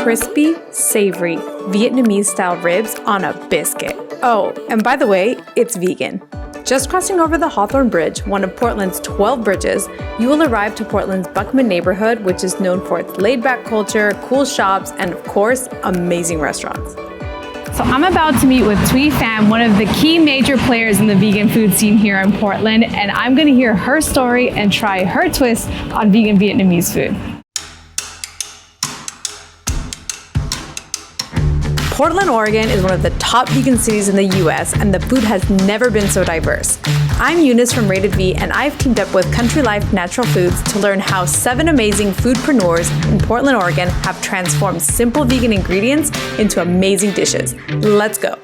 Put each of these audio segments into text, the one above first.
crispy, savory, Vietnamese-style ribs on a biscuit. Oh, and by the way, it's vegan. Just crossing over the Hawthorne Bridge, one of Portland's 12 bridges, you will arrive to Portland's Buckman neighborhood, which is known for its laid-back culture, cool shops, and of course, amazing restaurants. So I'm about to meet with Thuy Pham, one of the key major players in the vegan food scene here in Portland, and I'm gonna hear her story and try her twist on vegan Vietnamese food. Portland, Oregon is one of the top vegan cities in the US, and the food has never been so diverse. I'm Eunice from RATEDV, and I've teamed up with Country Life Natural Foods to learn how 7 amazing foodpreneurs in Portland, Oregon have transformed simple vegan ingredients into amazing dishes. Let's go.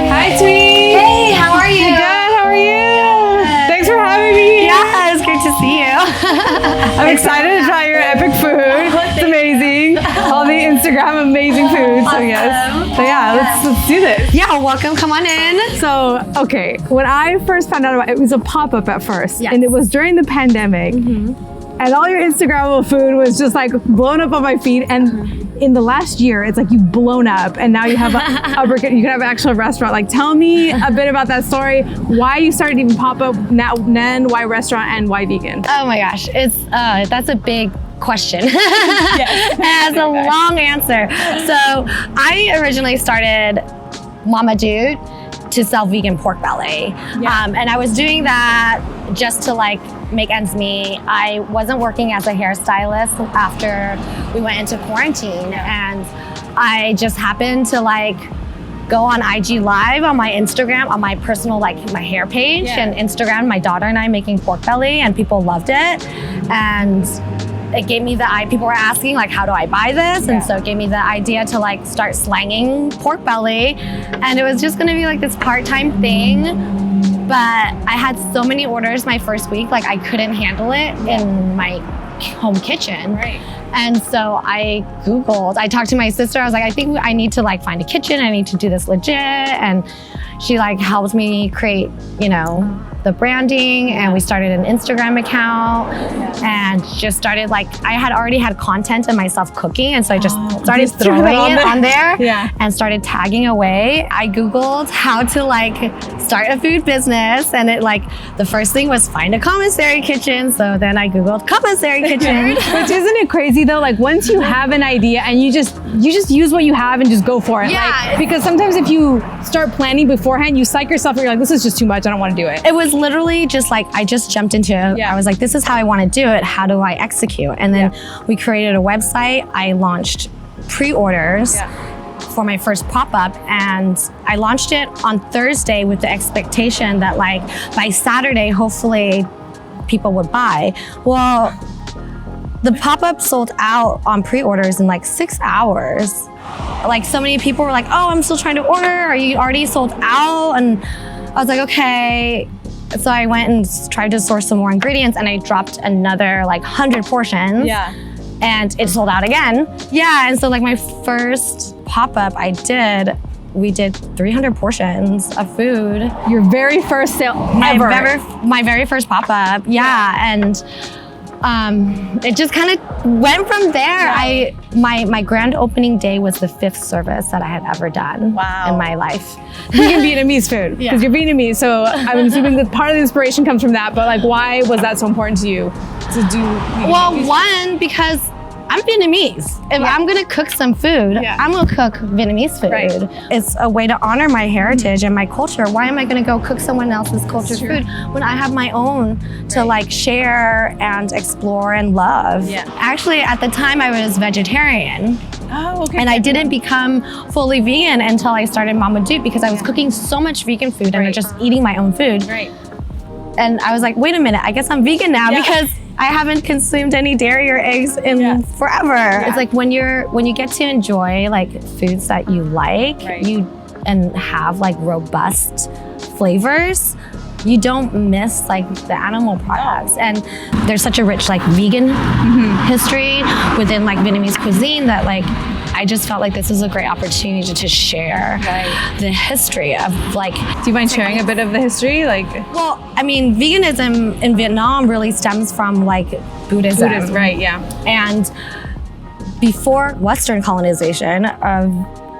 Hi, Thuy. Hey, how are you? Good, how are you? Thanks for having me. Yeah, it's great to see you. I'm excited to try your epic food. It's amazing. All the Instagram amazing food. So yes. So yeah, let's do this. Yeah, welcome. Come on in. So, okay, when I first found out about it, it was a pop-up at first. Yes. And it was during the pandemic. And all your Instagrammable food was just like blown up on my feed. And in the last year, it's like you've blown up and now you have you can have an actual restaurant. Like, tell me a bit about that story. Why you started even pop up now, then why restaurant and why vegan? Oh my gosh, that's a big question. It has a long answer. So I originally started Mama Dude to sell vegan pork belly. And I was doing that just to like make ends meet. I wasn't working as a hairstylist after we went into quarantine, and I just happened to like go on IG Live on my Instagram, on my personal, like my hair page and Instagram, my daughter and I making pork belly, and people loved it. And it gave me people were asking like, how do I buy this? And so it gave me the idea to like start slanging pork belly. And it was just gonna be like this part-time thing. But I had so many orders my first week, like I couldn't handle it in my home kitchen. Right. And so I Googled, I talked to my sister, I was like, I think I need to like find a kitchen, I need to do this legit. And she like helped me create, you know, the branding, and we started an Instagram account and just started like, I had already had content of myself cooking, and so I just started throwing it on there and started tagging away. I Googled how to like start a food business, and it like, the first thing was find a commissary kitchen. So then I Googled commissary kitchen. Which isn't it crazy though? Like once you have an idea and you just use what you have and just go for it. Yeah. Like, because sometimes if you start planning beforehand, you psych yourself and you're like, this is just too much, I don't want to do it. It was literally just like, I just jumped into it. I was like, this is how I want to do it. How do I execute? And then we created a website. I launched pre-orders for my first pop-up, and I launched it on Thursday with the expectation that like by Saturday, hopefully people would buy. Well, the pop-up sold out on pre-orders in like 6 hours. Like so many people were like, oh, I'm still trying to order. Are you already sold out? And I was like, okay. So I went and tried to source some more ingredients, and I dropped another like 100 portions. And it sold out again. And so like my first pop-up we did 300 portions of food. Your very first sale ever. My very first pop-up, and it just kind of went from there. My grand opening day was the 5th service that I had ever done in my life. Vegan Vietnamese food, because you're Vietnamese, so I'm assuming that part of the inspiration comes from that, but like why was that so important to you to do vegan Well, one, because I'm Vietnamese. If I'm gonna cook some food, I'm gonna cook Vietnamese food. It's a way to honor my heritage and my culture. Why am I gonna go cook someone else's culture's food when I have my own to like share and explore and love? Actually, at the time I was vegetarian. And I didn't become fully vegan until I started Mama Dude, because I was cooking so much vegan food and just eating my own food. And I was like, wait a minute, I guess I'm vegan now because I haven't consumed any dairy or eggs in forever. It's like when you get to enjoy like foods that you like, and have like robust flavors, you don't miss like the animal products. And there's such a rich like vegan history within like Vietnamese cuisine that like I just felt like this is a great opportunity to share the history of like. Do you mind sharing a bit of the history? Like, well, I mean, veganism in Vietnam really stems from like Buddhism. Right, And before Western colonization of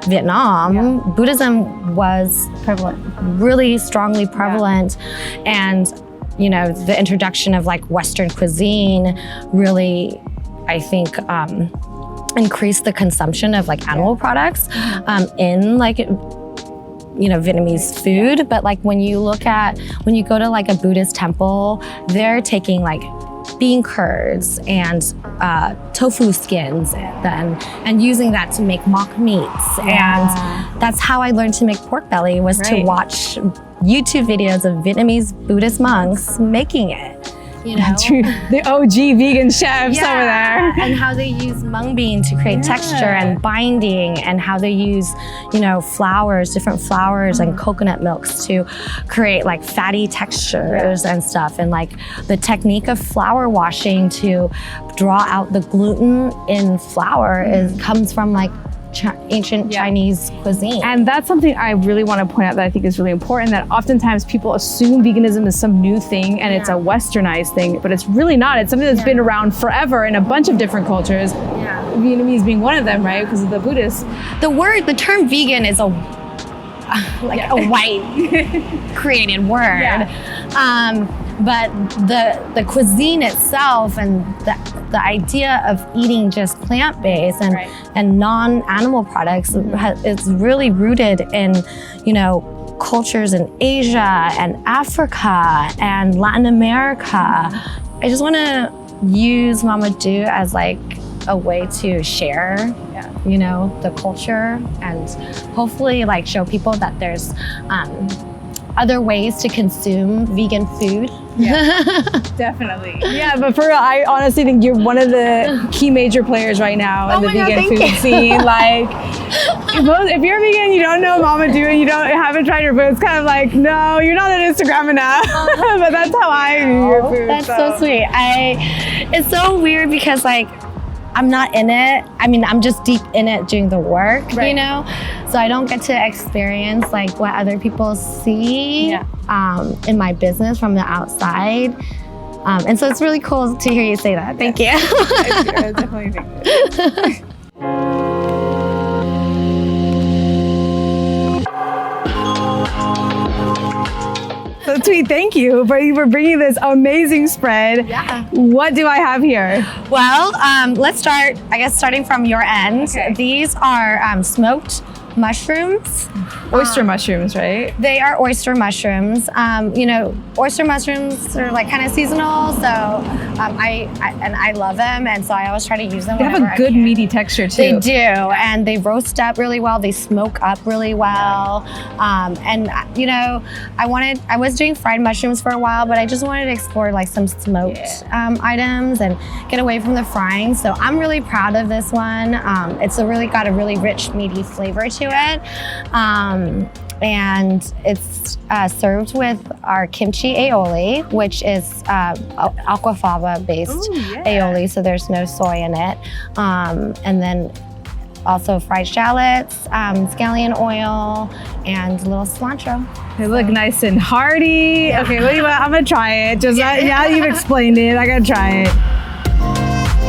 Vietnam, Buddhism was really strongly prevalent, and the introduction of like Western cuisine really, I think, increased the consumption of like animal products in like Vietnamese food. But like when you go to like a Buddhist temple, they're taking like bean curds and tofu skins and using that to make mock meats. And that's how I learned to make pork belly, was to watch YouTube videos of Vietnamese Buddhist monks making it. The OG vegan chefs over there. And how they use mung bean to create texture and binding, and how they use, different flours and coconut milks to create like fatty textures and stuff. And like the technique of flour washing to draw out the gluten in flour comes from like ancient Chinese cuisine. And that's something I really want to point out that I think is really important, that oftentimes people assume veganism is some new thing and it's a westernized thing, but it's really not. It's something that's been around forever in a bunch of different cultures. Vietnamese being one of them, right? Because of the Buddhists. The term vegan is a white created word. But the cuisine itself and the idea of eating just plant-based and non-animal products is really rooted in, cultures in Asia and Africa and Latin America. I just want to use Mama Do as like a way to share, the culture, and hopefully like show people that there's other ways to consume vegan food. Definitely. But for real, I honestly think you're one of the key major players right now in the vegan food scene. Like, if you're vegan, you don't know Mama Do, and you haven't tried your food, it's kind of like, no, you're not on Instagram enough. But that's how I view your food. That's so sweet. It's so weird because like, I'm not in it. I mean, I'm just deep in it doing the work, So I don't get to experience like what other people see in my business from the outside. And so it's really cool to hear you say that. Thank you. I definitely think So Thuy, thank you for bringing this amazing spread. What do I have here? Well, let's start, I guess, starting from your end. These are smoked mushrooms. Oyster mushrooms, right? They are oyster mushrooms. Oyster mushrooms are like kind of seasonal, so I love them, and so I always try to use them. They have a good meaty texture too. They do, and they roast up really well. They smoke up really well, and I was doing fried mushrooms for a while, but I just wanted to explore like some smoked items and get away from the frying. So I'm really proud of this one. It's got a really rich, meaty flavor to it. And it's served with our kimchi aioli, which is aquafaba based aioli, so there's no soy in it. And then also fried shallots, scallion oil, and a little cilantro. They look nice and hearty. Okay, well, I'm gonna try it. Just now that you've explained it, I gotta try it.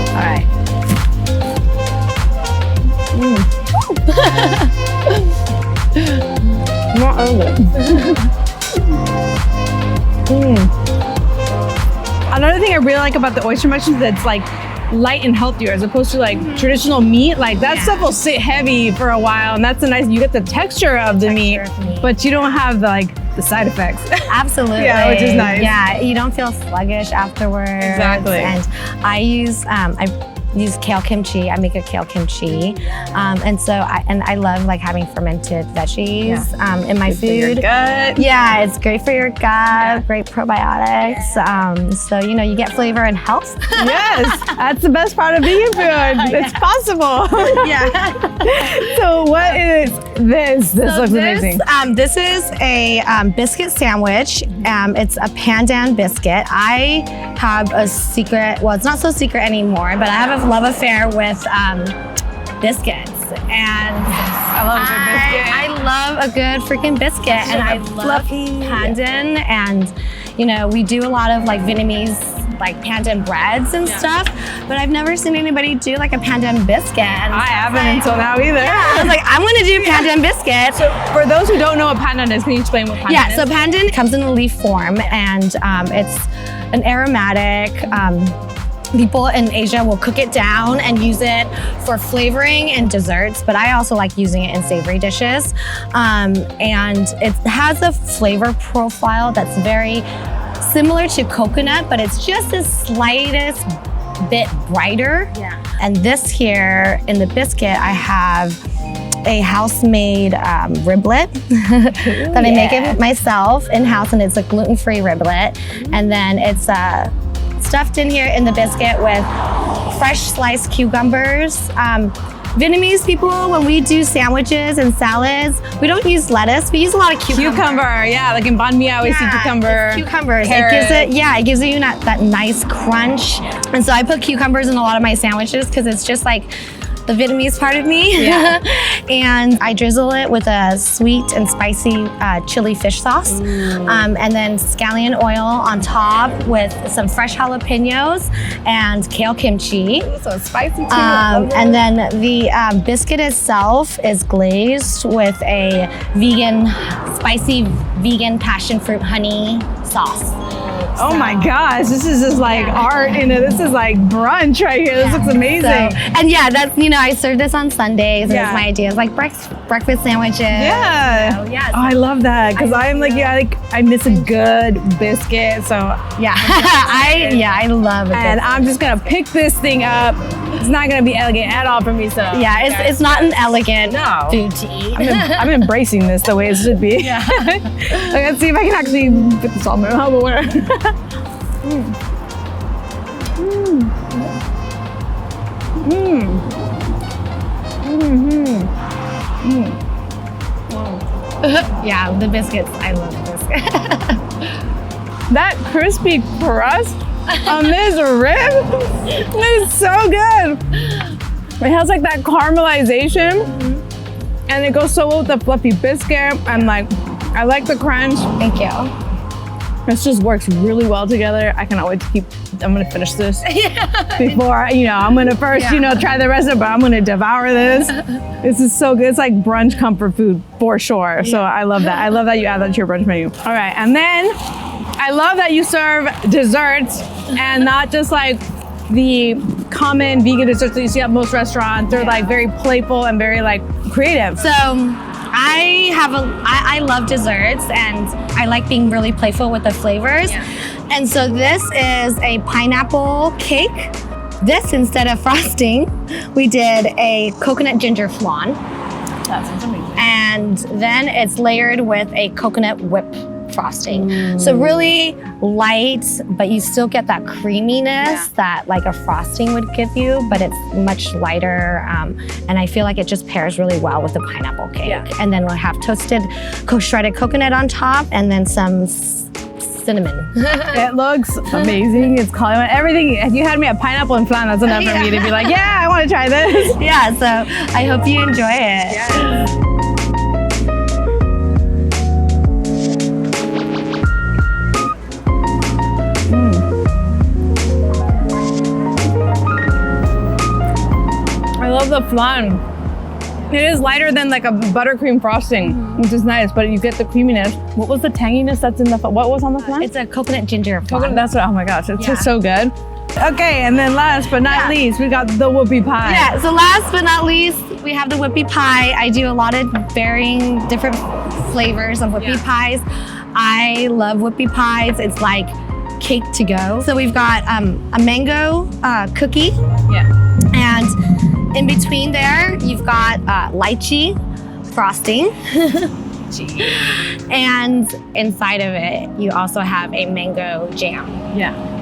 All right. Not over. Another thing I really like about the oyster mushrooms is it's like light and healthier as opposed to like traditional meat. Like that stuff will sit heavy for a while, and that's you get the texture of the meat, but you don't have the side effects. Absolutely. Which is nice. Yeah, you don't feel sluggish afterwards. Exactly. And I use kale kimchi. I make a kale kimchi, and so I love like having fermented veggies in my food. For your gut. Yeah, it's great for your gut. Great probiotics. So you get flavor and health. Yes, that's the best part of vegan food. It's possible. So what is this? This looks amazing. This is a biscuit sandwich. It's a pandan biscuit. I have a secret. Well, it's not so secret anymore, but I have a love affair with biscuits, and I love a good biscuit. I love a good freaking biscuit, and I love pandan, and we do a lot of like Vietnamese like pandan breads and stuff, but I've never seen anybody do like a pandan biscuit. And I haven't until now either. I was like, I'm gonna do pandan biscuit. So for those who don't know what pandan is, can you explain what pandan is? So pandan comes in a leaf form, and it's an aromatic. People in Asia will cook it down and use it for flavoring and desserts, but I also like using it in savory dishes. And it has a flavor profile that's very similar to coconut, but it's just the slightest bit brighter. Yeah. And this here in the biscuit, I have a house-made riblet that I make it myself in-house, and it's a gluten-free riblet. And then it's stuffed in here in the biscuit with fresh sliced cucumbers. Vietnamese people, when we do sandwiches and salads, we don't use lettuce, we use a lot of cucumber. Cucumber, yeah, like in banh mi, I always see cucumber. Cucumbers. Carrot. It gives you that nice crunch. And so I put cucumbers in a lot of my sandwiches because it's just like the Vietnamese part of me. Yeah. And I drizzle it with a sweet and spicy chili fish sauce. And then scallion oil on top with some fresh jalapenos and kale kimchi. So spicy too. And then the biscuit itself is glazed with a spicy vegan passion fruit honey sauce. Oh my gosh, this is just like art, this is like brunch right here. This looks amazing. And yeah, that's, I serve this on Sundays, and it's my idea. It's like breakfast sandwiches. Yeah. So, yeah. Oh, I love that, because I'm like, I miss a good biscuit, so. Yeah, I love it. And I'm just gonna pick this thing up. It's not gonna be elegant at all for me, so. Yeah, it's not an elegant food to eat. I'm embracing this the way it should be. Yeah. Let's see if I can actually put this on my Yeah, the biscuits, I love the biscuit. That crispy crust on this rib is so good. It has like that caramelization, and it goes so well with the fluffy biscuit, and like, I like the crunch. Thank you. This just works really well together. I cannot wait to I'm gonna finish this before, I'm gonna first, try the rest of it, but I'm gonna devour this. This is so good. It's like brunch comfort food for sure. So I love that. I love that you add that to your brunch menu. All right, and then I love that you serve desserts and not just like the common vegan desserts that you see at most restaurants. They're like very playful and very like creative. So I love desserts, and I like being really playful with the flavors. And so this is a pineapple cake. This, instead of frosting, we did a coconut ginger flan. That sounds amazing. And then it's layered with a coconut whip frosting. So really light, but you still get that creaminess that like a frosting would give you, but it's much lighter. And I feel like it just pairs really well with the pineapple cake. And then we'll have toasted shredded coconut on top, and then some cinnamon. It looks amazing. It's calling everything. If you had me at pineapple and flan, that's enough for me to be like, yeah, I want to try this. Yeah, so I hope you enjoy it. I love the flan. It is lighter than like a buttercream frosting, which is nice, but you get the creaminess. What was the tanginess that's in the, what was on the flan? It's a coconut ginger flan. Coconut, that's what, oh my gosh, it's just so good. Okay, and then last but not least, we got the whoopie pie. Yeah, so last but not least, we have the whoopie pie. I do a lot of varying different flavors of whoopie pies. I love whoopie pies. It's like cake to go. So we've got a mango cookie. And in between there, you've got lychee frosting. And inside of it, you also have a mango jam.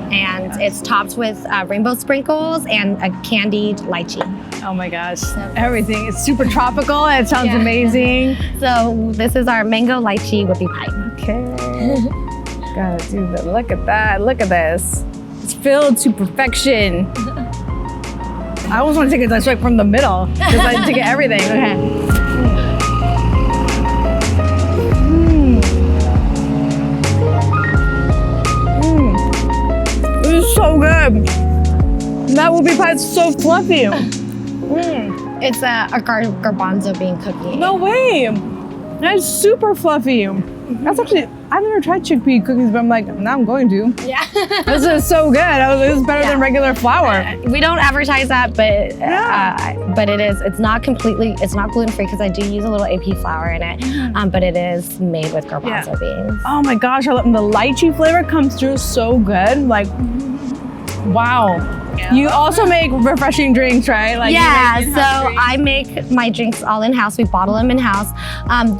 And it's topped with rainbow sprinkles and a candied lychee. Oh my gosh, everything. It's super tropical. It sounds amazing. So this is our mango lychee whoopie pie. Okay. Gotta do that. Look at that. Look at this. It's filled to perfection. I always want to take it straight from the middle because I need to get everything. Okay. It is so good. That whoopie pie is so fluffy. It's a garbanzo bean cookie. No way. That's super fluffy. That's actually, I've never tried chickpea cookies, but I'm like, now I'm going to. Yeah. This is so good. This is better than regular flour. We don't advertise that, but it is. It's not gluten free because I do use a little AP flour in it, but it is made with garbanzo beans. Oh my gosh, the lychee flavor comes through so good. Like, wow. Yeah. You also make refreshing drinks, right? Like I make my drinks all in-house. We bottle them in-house.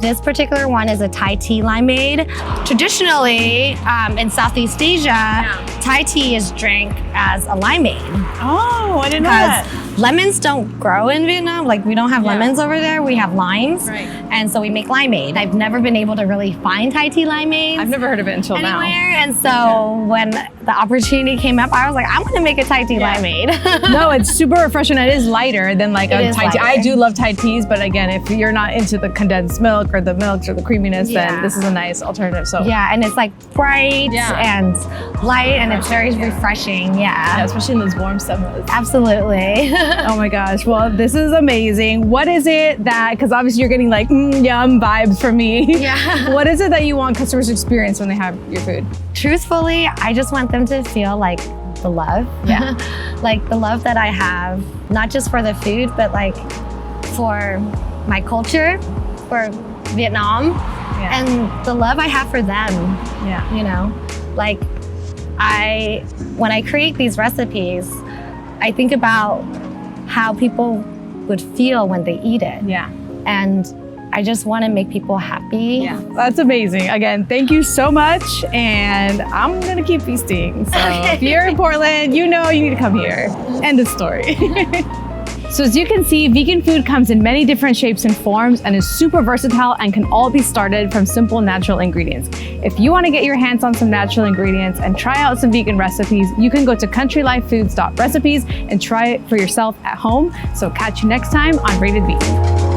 This particular one is a Thai tea limeade. Traditionally, in Southeast Asia, Thai tea is drank as a limeade. Oh, I didn't know that. Because lemons don't grow in Vietnam. Like, we don't have lemons over there. We have limes. Right. And so we make limeade. I've never been able to really find Thai tea limeades. I've never heard of it until anywhere. now. And so when the opportunity came up, I was like, I want to make a Thai tea limeade. No, it's super refreshing. It is lighter than like a Thai tea. I do love Thai teas, but again, if you're not into the condensed milk or the milks or the creaminess, then this is a nice alternative. So and it's like bright and light, and it's very refreshing. Yeah, especially in this warm summer. Absolutely. Oh my gosh. Well, this is amazing. What is it that, because obviously you're getting like yum vibes from me. Yeah. What is it that you want customers to experience when they have your food? Truthfully, I just want them to feel like the love. Yeah. Like the love that I have, not just for the food, but like for my culture, for Vietnam, and the love I have for them. Yeah. You know, like when I create these recipes, I think about how people would feel when they eat it. Yeah. And I just want to make people happy. Yeah, that's amazing. Again, thank you so much. And I'm going to keep feasting. So if you're in Portland, you know you need to come here. End of story. So as you can see, vegan food comes in many different shapes and forms and is super versatile and can all be started from simple natural ingredients. If you want to get your hands on some natural ingredients and try out some vegan recipes, you can go to countrylifefoods.recipes and try it for yourself at home. So catch you next time on Rated V.